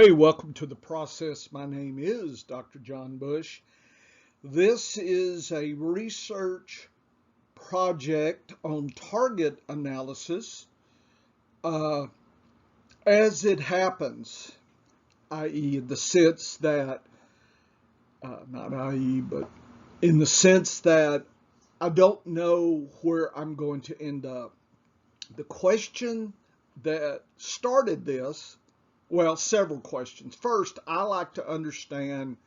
Hey, welcome to the process. My name is Dr. John Bush. This is a research project on target analysis uh, as it happens, i.e., in the sense that, not i.e., but in the sense that I don't know where I'm going to end up. The question that started this, well, several questions. First, I like to understand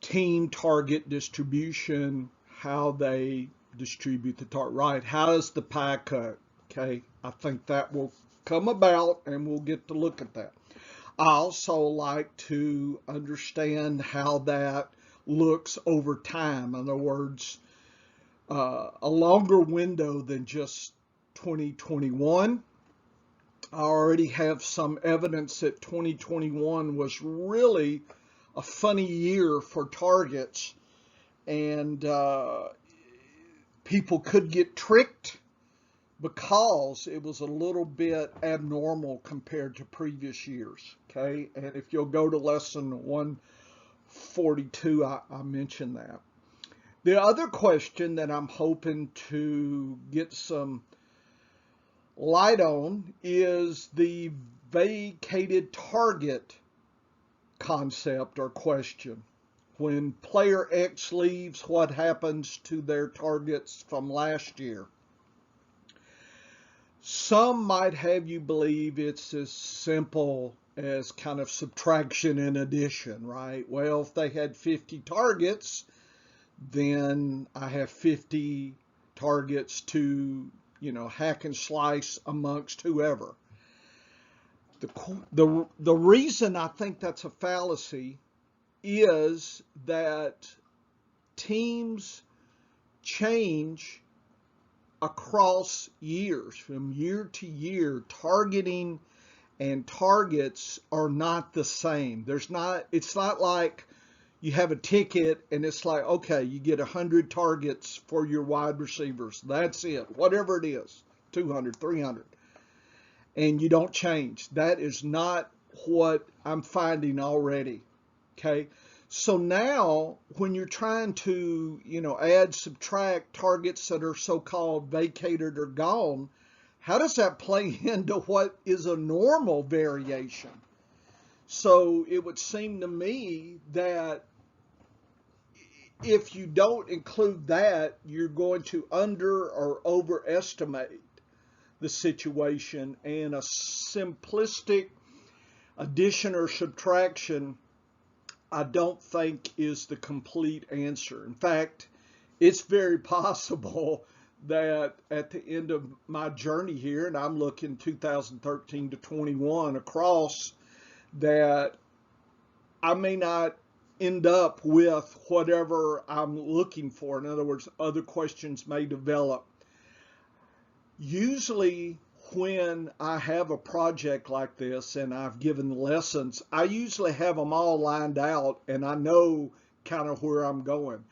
team target distribution, how they distribute the target, right? How does the pie cut? Okay, I think that will come about and we'll get to look at that. I also like to understand how that looks over time. In other words, a longer window than just 2021. I already have some evidence that 2021 was really a funny year for targets, and people could get tricked because it was a little bit abnormal compared to previous years. Okay, and if you'll go to lesson 142, I mentioned that. The other question that I'm hoping to get some light on is the vacated target concept or question. When player X leaves, what happens to their targets from last year? Some might have you believe it's as simple as kind of subtraction and addition, right? Well, if they had 50 targets, then I have 50 targets to, hack and slice amongst whoever. The reason I think that's a fallacy is that teams change across years, from year to year. Targeting and targets are not the same. It's not like you have a ticket and it's like, okay, you get 100 targets for your wide receivers. That's it, whatever it is, 200, 300. And you don't change. That is not what I'm finding already. Okay. So now when you're trying to, add, subtract targets that are so-called vacated or gone, how does that play into what is a normal variation? So it would seem to me that if you don't include that, you're going to under or overestimate the situation, and a simplistic addition or subtraction I don't think is the complete answer. In fact, it's very possible that at the end of my journey here, and I'm looking 2013 to 21 across, that I may not end up with whatever I'm looking for. In other words, other questions may develop. Usually when I have a project like this and I've given lessons, I usually have them all lined out and I know kind of where I'm going.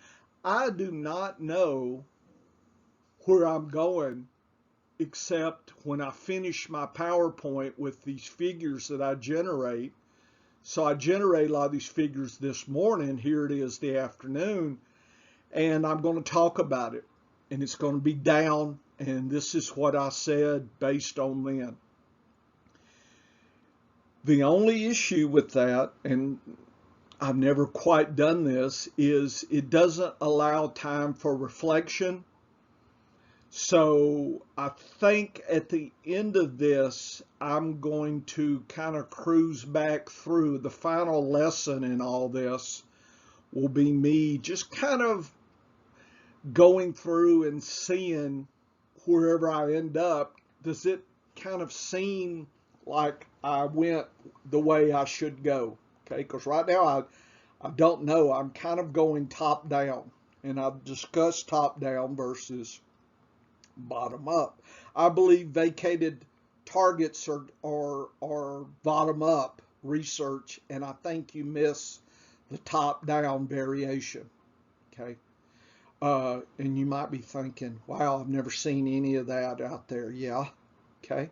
I do not know where I'm going except when I finish my PowerPoint with these figures that I generate. So I generate a lot of these figures this morning. Here it is the afternoon, and I'm going to talk about it. And it's going to be down, and this is what I said based on then. The only issue with that, and I've never quite done this, is it doesn't allow time for reflection. So I think at the end of this, I'm going to kind of cruise back through. The final lesson in all this will be me just kind of going through and seeing wherever I end up. Does it kind of seem like I went the way I should go? Okay, because right now I don't know. I'm kind of going top down, and I've discussed top down versus bottom up. I believe vacated targets are bottom up research, and I think you miss the top down variation. Okay. And you might be thinking, wow, I've never seen any of that out there. Yeah. Okay.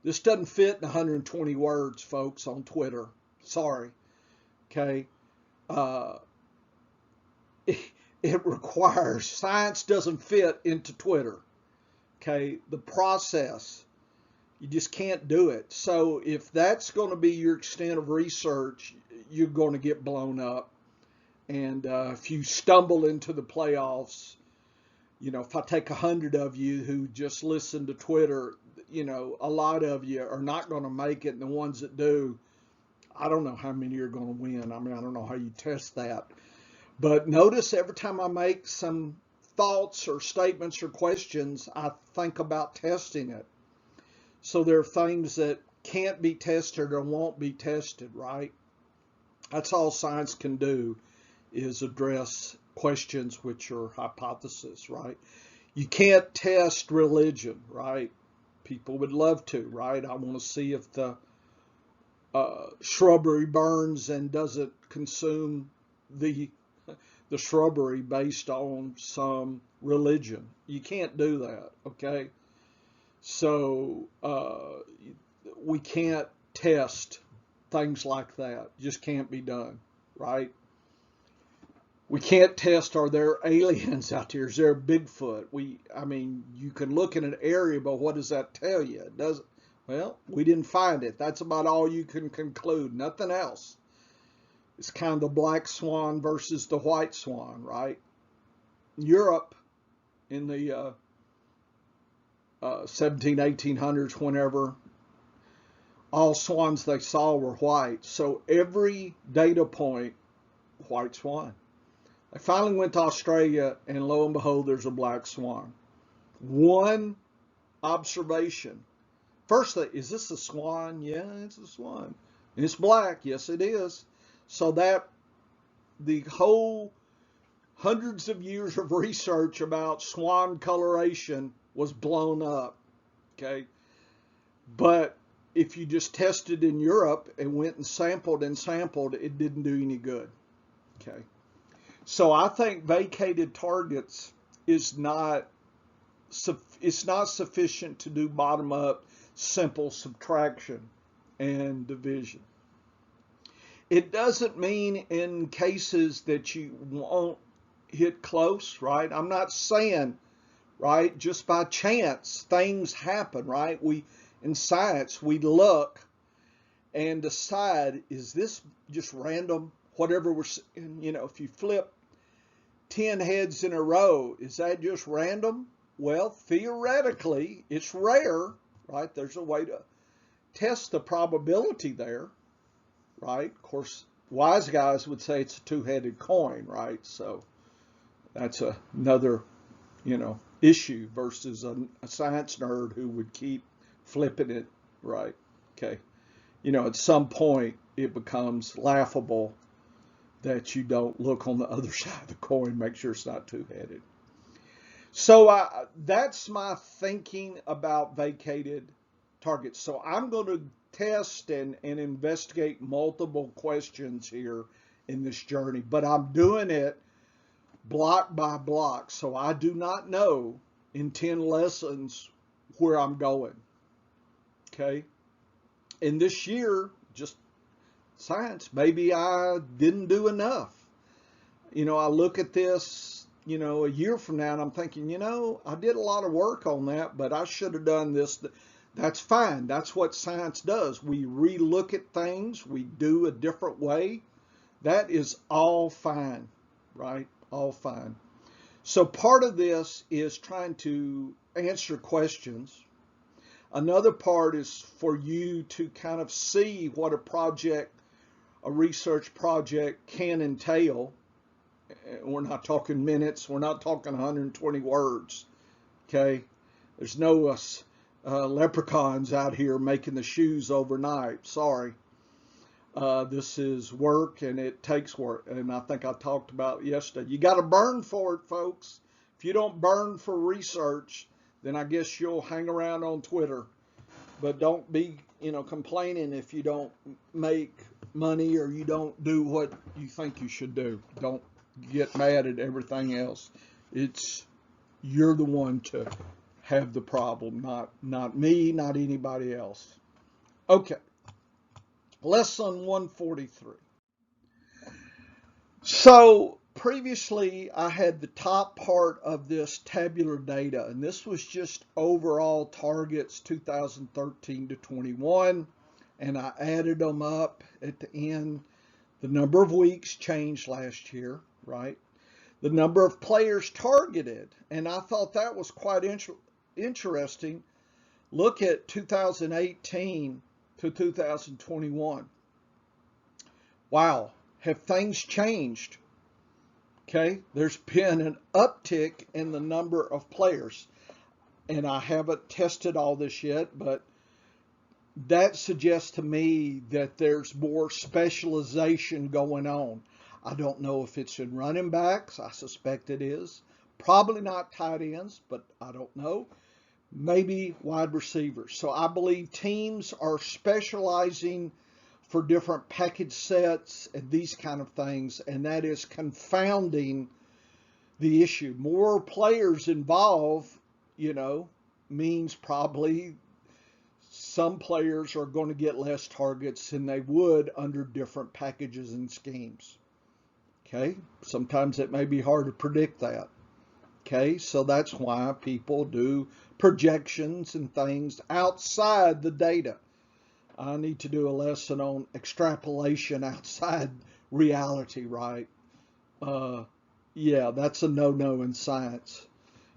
This doesn't fit in 120 words, folks, on Twitter. Sorry. Okay. Uh, it requires, science doesn't fit into Twitter. Okay. The process, you just can't do it. So if that's going to be your extent of research, you're going to get blown up. And if you stumble into the playoffs, if I take 100 of you who just listen to Twitter, a lot of you are not going to make it. And the ones that do, I don't know how many are going to win. I mean, I don't know how you test that. But notice every time I make some thoughts or statements or questions, I think about testing it. So there are things that can't be tested or won't be tested, right? That's all science can do, is address questions which are hypotheses, right? You can't test religion, right? People would love to, right? I want to see if the shrubbery burns and doesn't consume the shrubbery based on some religion. You can't do that, okay? So we can't test things like that. Just can't be done, right? We can't test, are there aliens out there? Is there Bigfoot? You can look in an area, but what does that tell you? It doesn't. Well, we didn't find it. That's about all you can conclude. Nothing else. It's kind of the black swan versus the white swan, right? Europe in the 1800s, whenever, all swans they saw were white. So every data point, white swan. I finally went to Australia, and lo and behold, there's a black swan. One observation. First, is this a swan? Yeah, it's a swan. And it's black. Yes, it is. So that the whole hundreds of years of research about swan coloration was blown up. Okay. But if you just tested in Europe and went and sampled, it didn't do any good. Okay. So I think vacated targets is not sufficient to do bottom-up simple subtraction and division. It doesn't mean in cases that you won't hit close, right? I'm not saying, right, just by chance things happen, right? In science, we look and decide, is this just random? Whatever we're, if you flip 10 heads in a row, is that just random? Well, theoretically, it's rare, right? There's a way to test the probability there, right? Of course, wise guys would say it's a two-headed coin, right? So that's another, issue versus a science nerd who would keep flipping it, right? Okay. At some point, it becomes laughable that you don't look on the other side of the coin, make sure it's not two-headed. So that's my thinking about vacated targets. So I'm going to test and investigate multiple questions here in this journey, but I'm doing it block by block. So I do not know in 10 lessons where I'm going. Okay. And this year, just science, maybe I didn't do enough. I look at this, a year from now and I'm thinking, I did a lot of work on that, but I should have done this. That's fine. That's what science does. We relook at things. We do a different way. That is all fine, right? All fine. So part of this is trying to answer questions. Another part is for you to kind of see what a research project can entail. We're not talking minutes. We're not talking 120 words. Okay. There's no leprechauns out here making the shoes overnight. Sorry. This is work, and it takes work. And I think I talked about it yesterday. You got to burn for it, folks. If you don't burn for research, then I guess you'll hang around on Twitter. But don't be, complaining if you don't make money or you don't do what you think you should do. Don't get mad at everything else. You're the one to have the problem, not me, not anybody else. Okay, lesson 143. So previously I had the top part of this tabular data, and this was just overall targets 2013 to 21, and I added them up at the end. The number of weeks changed last year, right? The number of players targeted, and I thought that was quite interesting. Look at 2018 to 2021. Wow, have things changed? Okay, there's been an uptick in the number of players, and I haven't tested all this yet, but that suggests to me that there's more specialization going on. I don't know if it's in running backs. I suspect it is. Probably not tight ends, but I don't know. Maybe wide receivers. So I believe teams are specializing for different package sets and these kind of things, and that is confounding the issue. More players involved, means probably some players are going to get less targets than they would under different packages and schemes. Okay, sometimes it may be hard to predict that. Okay, so that's why people do projections and things outside the data. I need to do a lesson on extrapolation outside reality, right? Yeah, that's a no-no in science.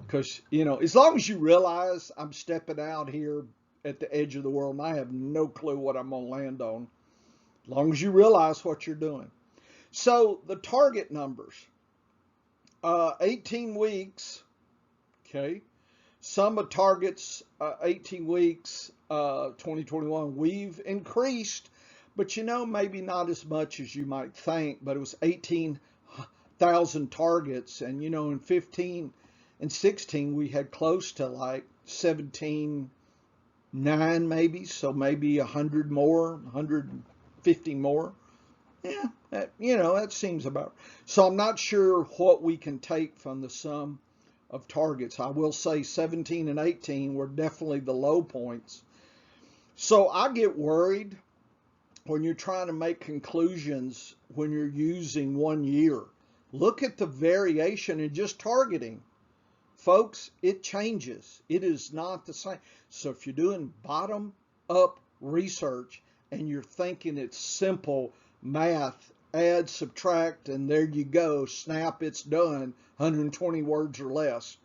Because, as long as you realize I'm stepping out here at the edge of the world and I have no clue what I'm going to land on, as long as you realize what you're doing. So the target numbers, 18 weeks, okay. Some of targets, 18 weeks, 2021, we've increased, but maybe not as much as you might think, but it was 18,000 targets. And, in 15 and 16, we had close to like 17.9 maybe, so maybe 100 more, 150 more. Yeah, that seems about. So I'm not sure what we can take from the sum of targets. I will say 17 and 18 were definitely the low points. So I get worried when you're trying to make conclusions when you're using 1 year. Look at the variation in just targeting. Folks, it changes. It is not the same. So if you're doing bottom-up research and you're thinking it's simple math, add, subtract, and there you go, snap, it's done, 120 words or less,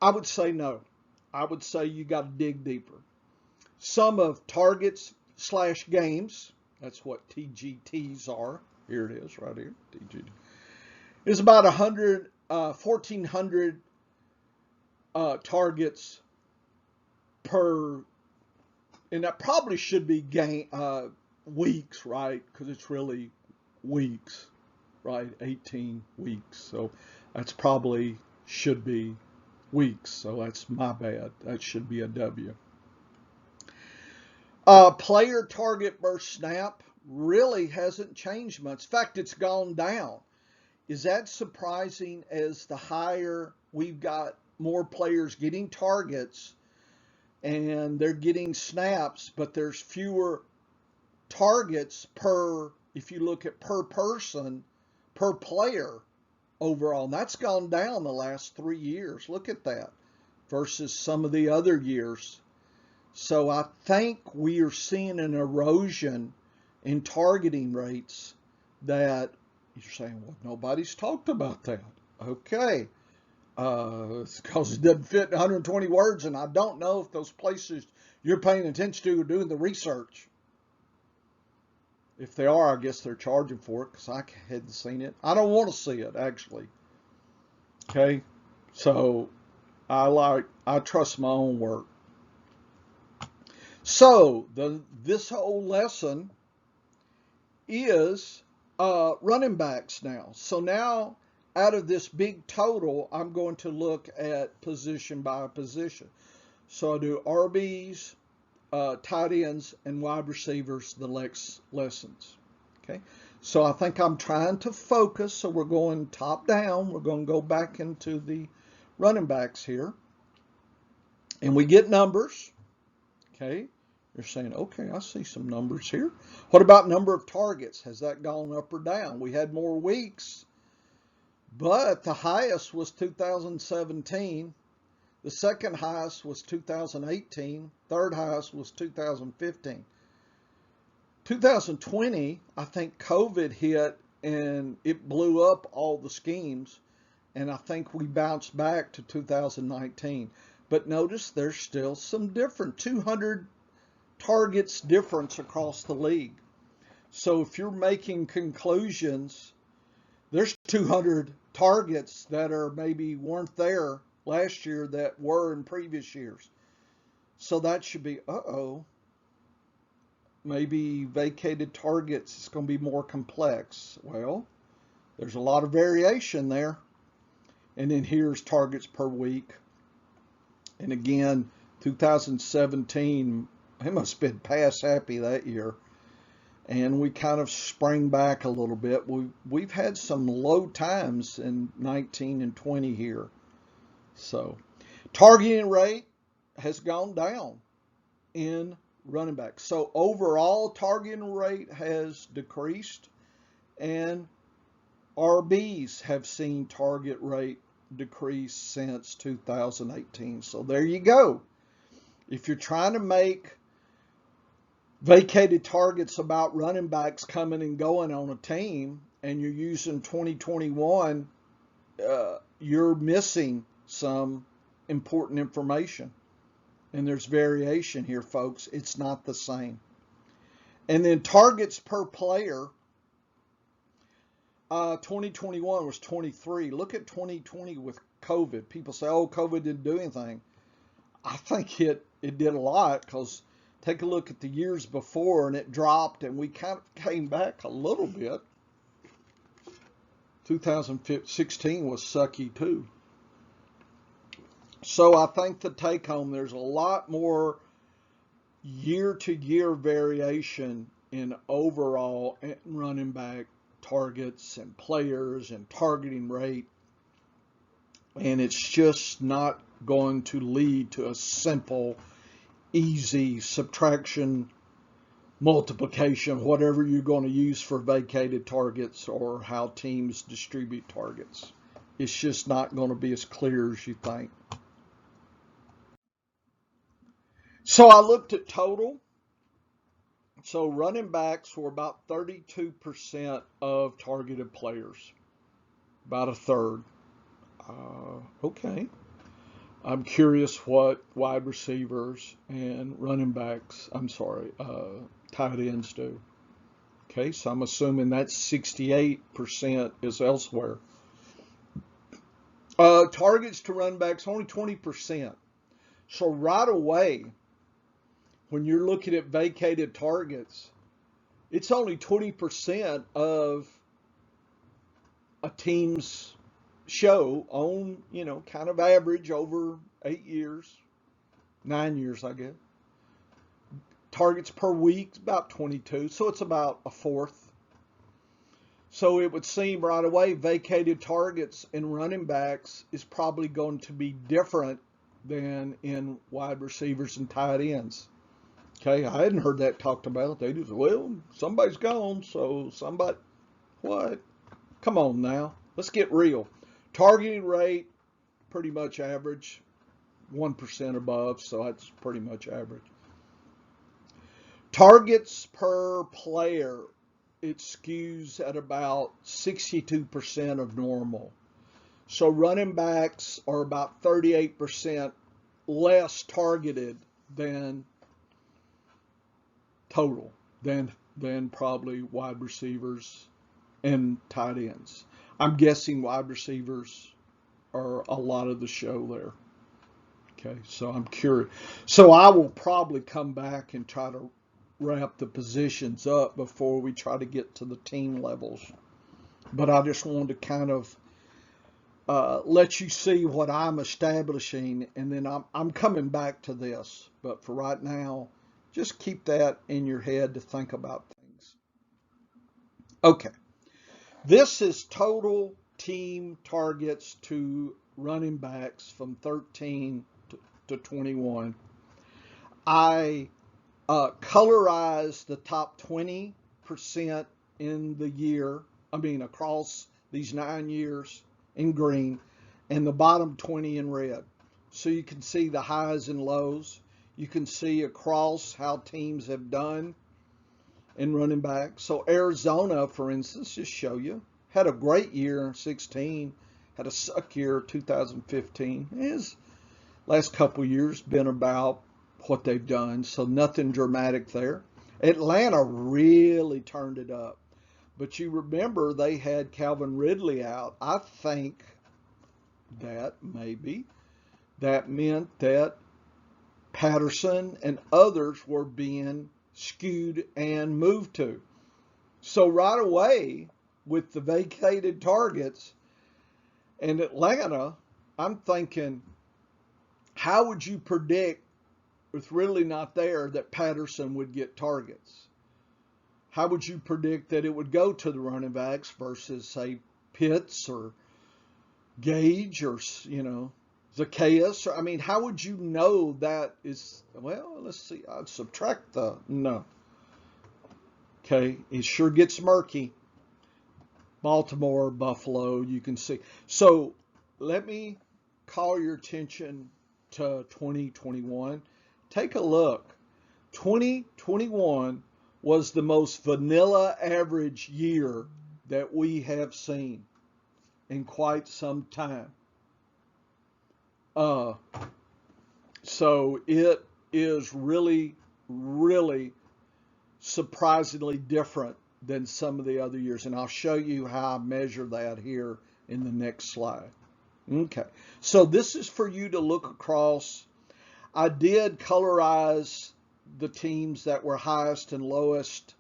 I would say no. I would say you got to dig deeper. Sum of targets / games, that's what TGTs are. Here it is, right here, TGT, is about 1,400 targets per, and that probably should be weeks, right? Because it's really weeks, right? 18 weeks. So that's probably should be weeks. So that's my bad. That should be a W. Player target per snap really hasn't changed much. In fact, it's gone down. Is that surprising? As the higher we've got more players getting targets and they're getting snaps, but there's fewer targets per, if you look at per person, per player overall. And that's gone down the last 3 years. Look at that versus some of the other years. So I think we are seeing an erosion in targeting rates that you're saying, well, nobody's talked about that. Okay. It's because it doesn't fit 120 words, and I don't know if those places you're paying attention to are doing the research. If they are, I guess they're charging for it because I hadn't seen it. I don't want to see it, actually. Okay? So I trust my own work. So this whole lesson is running backs now. So now, out of this big total, I'm going to look at position by position. So I do RBs, tight ends, and wide receivers the next lessons. Okay, so I think I'm trying to focus. So we're going top down. We're going to go back into the running backs here. And we get numbers. Okay. You're saying, okay, I see some numbers here. What about number of targets? Has that gone up or down? We had more weeks, but the highest was 2017. The second highest was 2018. Third highest was 2015. 2020, I think COVID hit and it blew up all the schemes. And I think we bounced back to 2019. But notice there's still some different 200 targets difference across the league. So if you're making conclusions, there's 200 targets that are maybe weren't there last year that were in previous years. So that should be, maybe vacated targets is going to be more complex. Well, there's a lot of variation there. And then here's targets per week. And again, 2017, they must have been pass happy that year. And we kind of sprang back a little bit. We've had some low times in 19 and 20 here. So targeting rate has gone down in running back. So overall targeting rate has decreased, and RBs have seen target rate decrease since 2018. So there you go. If you're trying to make vacated targets about running backs coming and going on a team and you're using 2021, you're missing some important information. And there's variation here, folks. It's not the same. And then targets per player, 2021 was 23. Look at 2020 with COVID. People say, oh, COVID didn't do anything. I think it did a lot, because take a look at the years before and it dropped and we kind of came back a little bit. 2016 was sucky too. So I think the take home, there's a lot more year to year variation in overall running back targets and players and targeting rate. And it's just not going to lead to a simple, easy subtraction, multiplication, whatever you're going to use for vacated targets or how teams distribute targets. It's just not going to be as clear as you think. So I looked at total. So running backs were about 32% of targeted players, about a third. Okay. I'm curious what wide receivers and running backs, tight ends do. Okay, so I'm assuming that 68% is elsewhere. Targets to running backs, only 20%. So right away, when you're looking at vacated targets, it's only 20% of a team's show on, kind of average over 8 years, 9 years, I guess. Targets per week, about 22, so it's about a fourth. So it would seem right away vacated targets in running backs is probably going to be different than in wide receivers and tight ends. Okay, I hadn't heard that talked about. They just, well, somebody's gone, so somebody, what? Come on now, let's get real. Targeting rate, pretty much average, 1% above, so that's pretty much average. Targets per player, it skews at about 62% of normal. So running backs are about 38% less targeted than total, than probably wide receivers and tight ends. I'm guessing wide receivers are a lot of the show there. Okay, so I'm curious. So I will probably come back and try to wrap the positions up before we try to get to the team levels. But I just wanted to kind of let you see what I'm establishing, and then I'm coming back to this. But for right now, just keep that in your head to think about things. Okay. This is total team targets to running backs from 13 to 21. I colorized the top 20% in the year, across these 9 years in green, and the bottom 20 in red. So you can see the highs and lows. You can see across how teams have done in running back. So Arizona, for instance, just show you, had a great year in 16, had a suck year 2015. His last couple years been about what they've done, so nothing dramatic there. Atlanta really turned it up. But you remember they had Calvin Ridley out. I think that maybe that meant that Patterson and others were being skewed and moved to. So right away, with the vacated targets in Atlanta, I'm thinking, how would you predict, with Ridley not there, that Patterson would get targets? How would you predict that it would go to the running backs versus, say, Pitts or Gage or, Zacchaeus? How would you know that is, well, let's see, I'd subtract no. Okay, it sure gets murky. Baltimore, Buffalo, you can see. So let me call your attention to 2021. Take a look. 2021 was the most vanilla average year that we have seen in quite some time. So it is really, really surprisingly different than some of the other years. And I'll show you how I measure that here in the next slide. Okay, so this is for you to look across. I did colorize the teams that were highest and lowest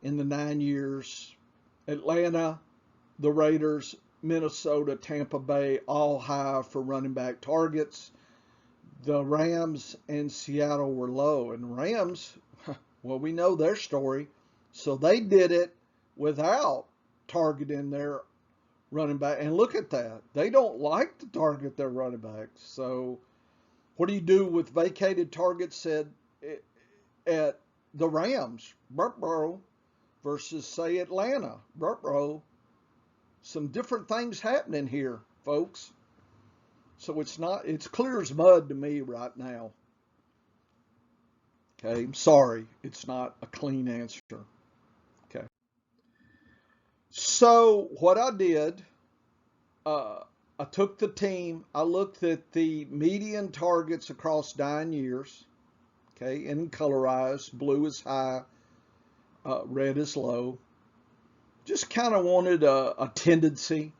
in the 9 years. Atlanta, the Raiders, Minnesota, Tampa Bay, all high for running back targets. The Rams and Seattle were low. And the Rams, well, we know their story. So they did it without targeting their running back. And look at that. They don't like to target their running backs. So what do you do with vacated targets at the Rams? Burrow versus, say, Atlanta. Burrow. Some different things happening here, folks. So it's clear as mud to me right now. Okay, I'm sorry, it's not a clean answer. Okay. So what I did, I took the team, I looked at the median targets across 9 years, okay, and colorized. Blue is high, red is low. Just kind of wanted a tendency,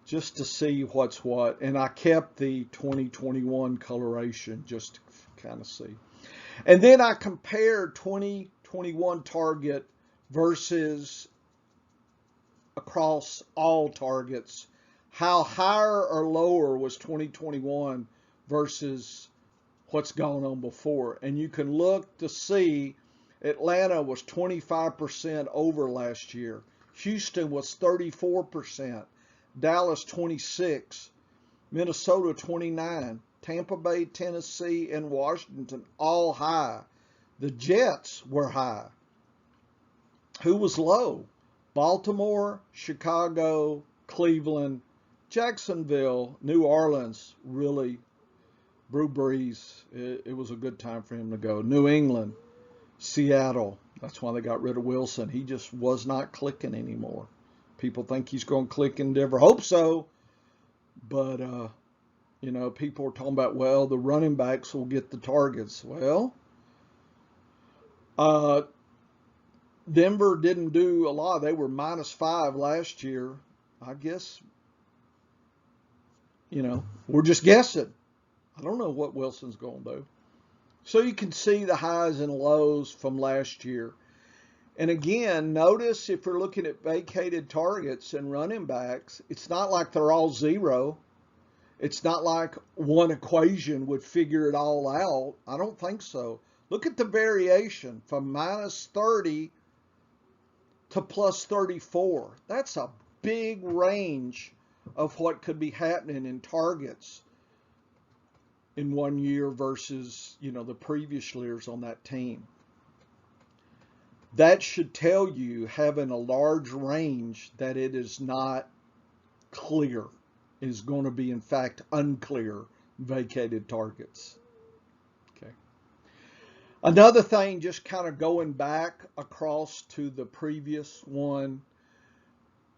just to see what's what. And I kept the 2021 coloration just to kind of see. And then I compared 2021 target versus across all targets. How higher or lower was 2021 versus what's gone on before. And you can look to see Atlanta was 25% over last year. Houston was 34%. Dallas 26%. Minnesota 29%. Tampa Bay, Tennessee, and Washington all high. The Jets were high. Who was low? Baltimore, Chicago, Cleveland, Jacksonville, New Orleans, really. Drew Brees, it was a good time for him to go. New England, Seattle, that's why they got rid of Wilson. He just was not clicking anymore. People think he's going to click in Denver. Hope so. But, people are talking about, well, the running backs will get the targets. Well, Denver didn't do a lot. They were -5 last year. I guess, we're just guessing. I don't know what Wilson's going to do. So you can see the highs and lows from last year. And again, notice if we're looking at vacated targets and running backs, it's not like they're all zero. It's not like one equation would figure it all out. I don't think so. Look at the variation from -30 to +34. That's a big range of what could be happening in targets in one year versus, the previous years on that team. That should tell you, having a large range, that it is not clear. It is going to be, in fact, unclear vacated targets. Okay. Another thing, just kind of going back across to the previous one,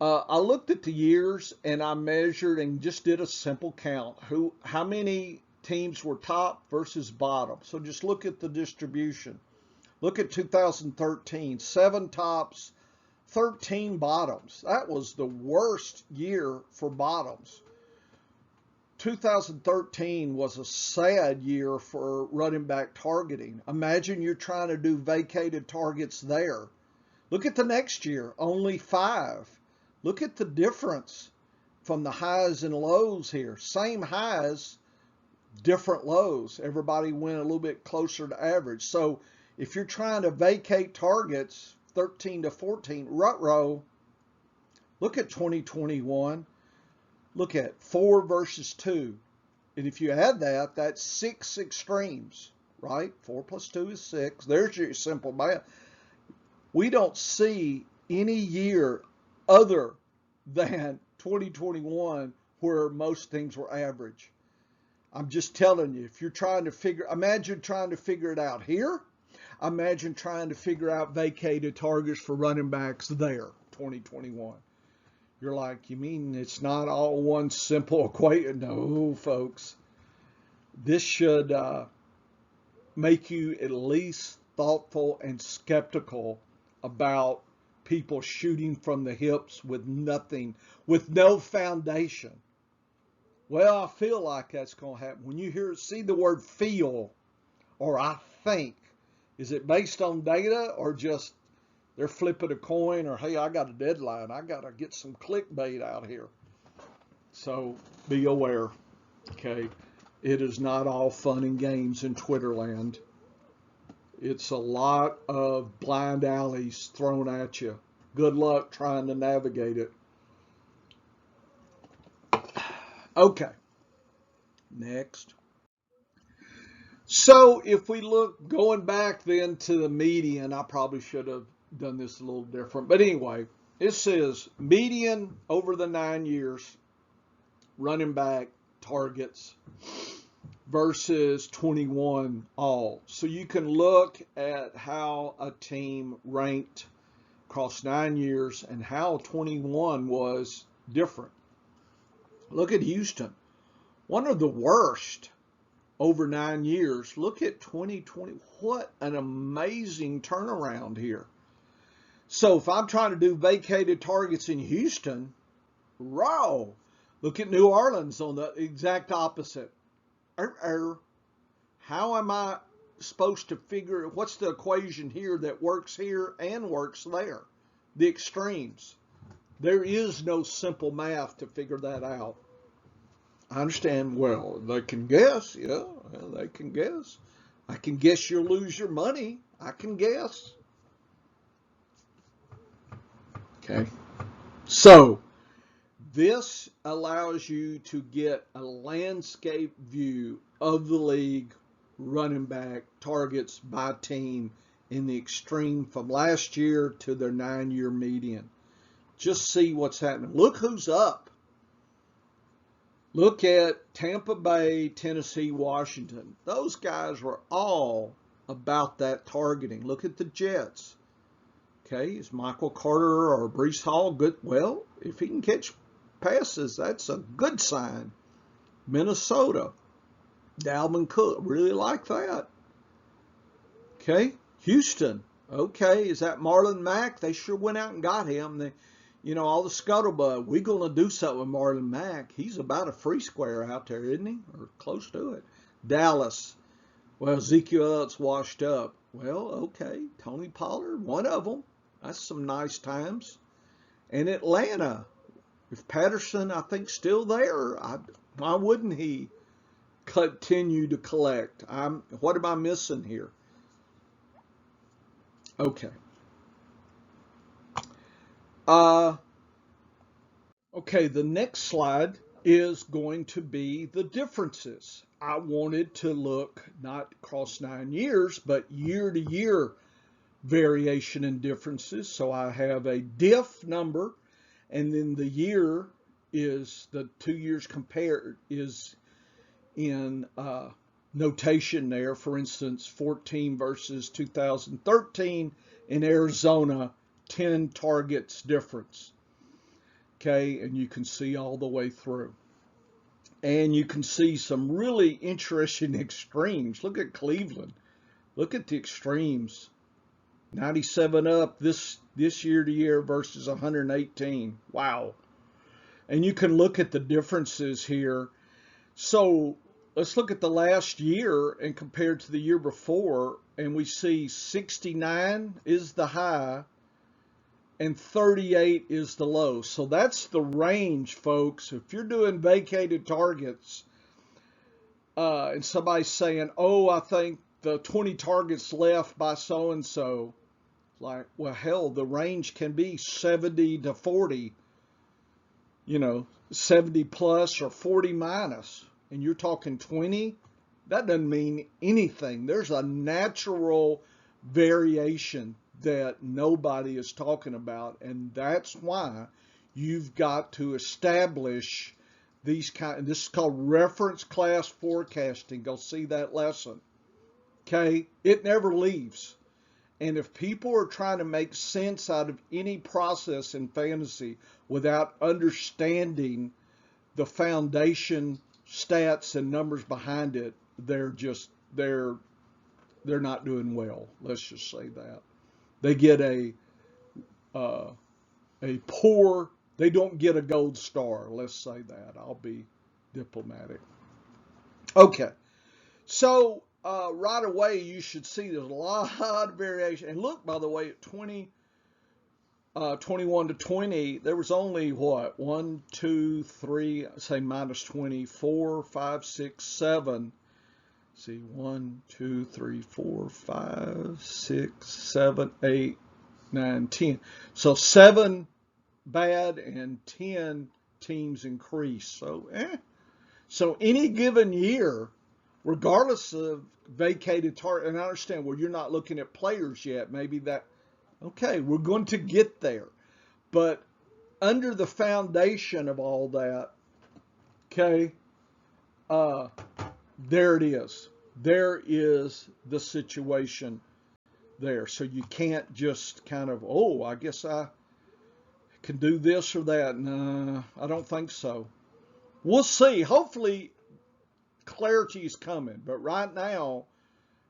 I looked at the years and I measured and just did a simple count. How many teams were top versus bottom? So just look at the distribution. Look at 2013, 7 tops, 13 bottoms. That was the worst year for bottoms. 2013 was a sad year for running back targeting. Imagine you're trying to do vacated targets there. Look at the next year, only 5. Look at the difference from the highs and lows here. Same highs, different lows. Everybody went a little bit closer to average. So if you're trying to vacate targets, 13 to 14, rut row, look at 2021. Look at 4 versus 2. And if you add that, that's 6 extremes, right? 4 plus 2 is 6. There's your simple math. We don't see any year other than 2021 where most things were average. I'm just telling you, if you're trying to imagine trying to figure it out here. Imagine trying to figure out vacated targets for running backs there, 2021. You're like, you mean it's not all one simple equation? No, folks. This should make you at least thoughtful and skeptical about people shooting from the hips with nothing, with no foundation. Well, I feel like that's going to happen. When you see the word feel or I think, is it based on data or just they're flipping a coin or, hey, I got a deadline. I got to get some clickbait out here. So be aware, okay? It is not all fun and games in Twitter land. It's a lot of blind alleys thrown at you. Good luck trying to navigate it. Okay, next. So if we look, going back then to the median, I probably should have done this a little different. But anyway, it says median over the 9 years, running back targets versus 21 all. So you can look at how a team ranked across 9 years and how 21 was different. Look at Houston, one of the worst over 9 years. Look at 2020. What an amazing turnaround here. So if I'm trying to do vacated targets in Houston, raw. Look at New Orleans on the exact opposite. How am I supposed to figure, what's the equation here that works here and works there? The extremes. There is no simple math to figure that out. I understand, well, they can guess. Yeah, well, they can guess. I can guess you'll lose your money. I can guess. Okay. So this allows you to get a landscape view of the league running back targets by team in the extreme from last year to their 9-year median. Just see what's happening. Look who's up. Look at Tampa Bay, Tennessee, Washington. Those guys were all about that targeting. Look at the Jets. Okay, is Michael Carter or Breece Hall good? Well, if he can catch passes, that's a good sign. Minnesota, Dalvin Cook, really like that. Okay, Houston. Okay, is that Marlon Mack? They sure went out and got him. All the scuttlebutt. We're going to do something with Marlon Mack. He's about a free square out there, isn't he? Or close to it. Dallas. Well, Ezekiel Elliott's washed up. Well, okay. Tony Pollard, one of them. That's some nice times. And Atlanta. If Patterson, I think, still there, why wouldn't he continue to collect? What am I missing here? Okay. Okay, the next slide is going to be the differences. I wanted to look not across 9 years, but year to year variation and differences. So I have a diff number, and then the year is the 2 years compared is in notation there. For instance, 14 versus 2013 in Arizona, 10 targets difference. Okay, and you can see all the way through. And you can see some really interesting extremes. Look at Cleveland. Look at the extremes. 97 up this year to year versus 118. Wow. And you can look at the differences here. So let's look at the last year and compared to the year before, and we see 69 is the high and 38 is the low. So that's the range, folks. If you're doing vacated targets and somebody's saying, oh, I think the 20 targets left by so-and-so, like, well, hell, the range can be 70 to 40, 70 plus or 40 minus, and you're talking 20, that doesn't mean anything. There's a natural variation that nobody is talking about, and that's why you've got to establish these this is called reference class forecasting. Go see that lesson. Okay, it never leaves. And if people are trying to make sense out of any process in fantasy without understanding the foundation stats and numbers behind it, they're not doing well. Let's just say that. They get a poor, they don't get a gold star. Let's say that. I'll be diplomatic. Okay. So right away, you should see there's a lot of variation. And look, by the way, at 21 to 20, there was only what? 1, 2, 3, say minus 20, 4, 5, 6, 7. See, 1, 2, 3, 4, 5, 6, 7, 8, 9, 10. So 7 bad and 10 teams increase. So, So any given year, regardless of vacated target, and I understand, well, you're not looking at players yet. Maybe that, okay, we're going to get there. But under the foundation of all that, okay, there it is. There is the situation there. So you can't just kind of, oh, I guess I can do this or that. No, I don't think so. We'll see. Hopefully clarity is coming. But right now,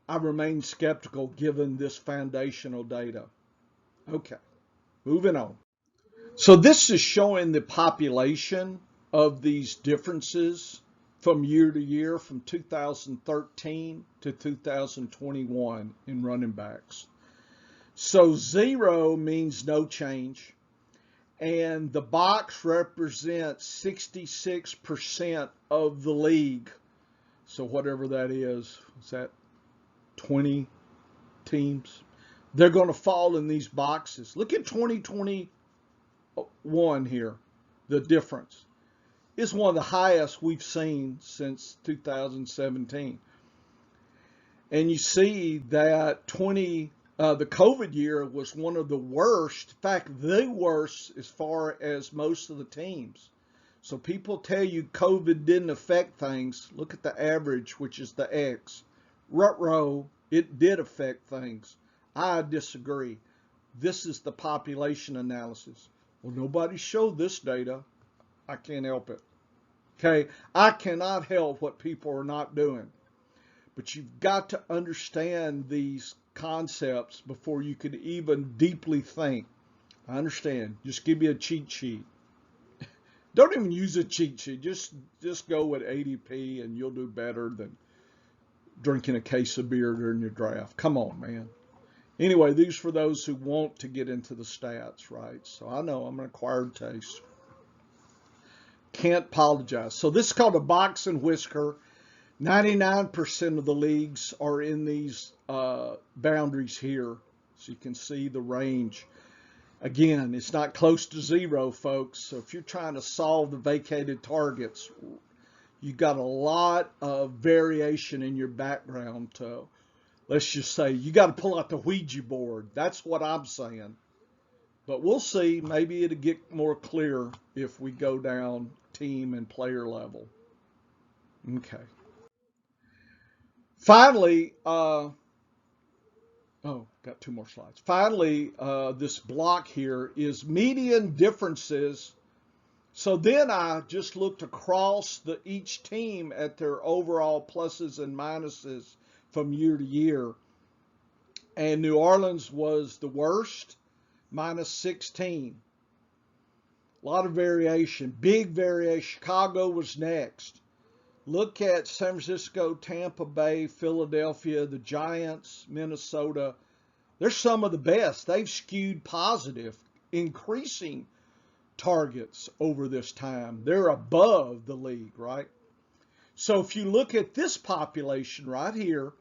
I remain skeptical given this foundational data. Okay, moving on. So this is showing the population of these differences from year to year, from 2013 to 2021 in running backs. So 0 means no change, and the box represents 66% of the league. So whatever that is that 20 teams? They're going to fall in these boxes. Look at 2021 here, the difference. It's one of the highest we've seen since 2017. And you see that the COVID year was one of the worst, in fact, the worst as far as most of the teams. So people tell you COVID didn't affect things. Look at the average, which is the X. Ruh-roh, it did affect things. I disagree. This is the population analysis. Well, nobody showed this data. I can't help it. Okay, I cannot help what people are not doing. But you've got to understand these concepts before you can even deeply think. I understand. Just give me a cheat sheet. Don't even use a cheat sheet. Just go with ADP and you'll do better than drinking a case of beer during your draft. Come on, man. Anyway, these for those who want to get into the stats, right? So I know I'm an acquired taste. Can't apologize. So this is called a box and whisker. 99% of the leagues are in these boundaries here. So you can see the range. Again, it's not close to zero, folks. So if you're trying to solve the vacated targets, you got a lot of variation in your background to, let's just say, you got to pull out the Ouija board. That's what I'm saying. But we'll see. Maybe it'll get more clear if we go down team and player level. Okay. Finally, got two more slides. Finally, this block here is median differences. So then I just looked across each team at their overall pluses and minuses from year to year. And New Orleans was the worst, minus 16. A lot of variation, big variation. Chicago was next. Look at San Francisco, Tampa Bay, Philadelphia, the Giants, Minnesota. They're some of the best. They've skewed positive, increasing targets over this time. They're above the league, right? So if you look at this population right here,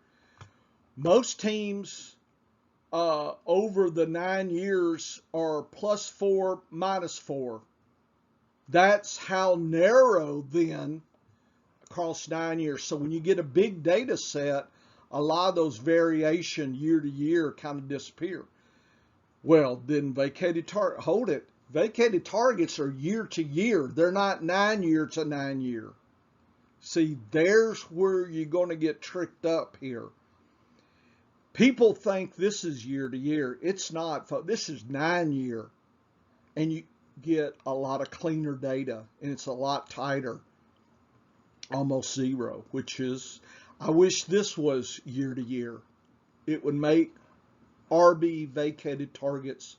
most teams over the 9 years are +4, -4. That's how narrow then across 9 years. So when you get a big data set, a lot of those variation year to year kind of disappear. Well, then vacated target, hold it. Vacated targets are year to year. They're not 9 year to 9 year. See, there's where you're going to get tricked up here. People think this is year to year. It's not. This is 9 year. And you get a lot of cleaner data. And it's a lot tighter. Almost zero, which is, I wish this was year to year. It would make RB vacated targets.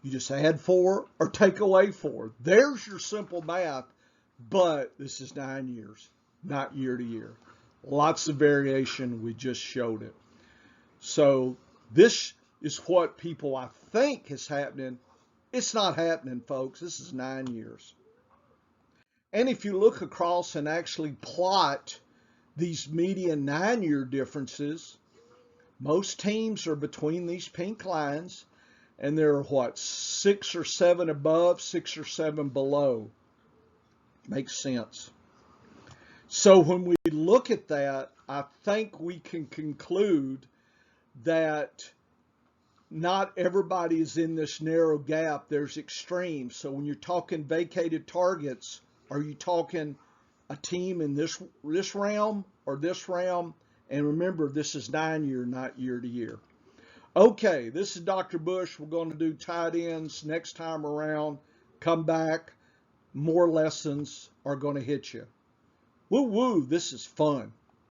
You just add 4 or take away 4. There's your simple math. But this is 9 years, not year to year. Lots of variation. We just showed it. So this is what people, I think, is happening. It's not happening, folks. This is 9 years. And if you look across and actually plot these median 9-year differences, most teams are between these pink lines, and they're what, 6 or 7 above, 6 or 7 below. Makes sense. So when we look at that, I think we can conclude that not everybody is in this narrow gap. There's extremes. So when you're talking vacated targets, are you talking a team in this realm or this realm? And remember, this is 9 year, not year to year. Okay, this is Dr. Bush. We're going to do tight ends next time around. Come back. More lessons are going to hit you. Woo woo, this is fun.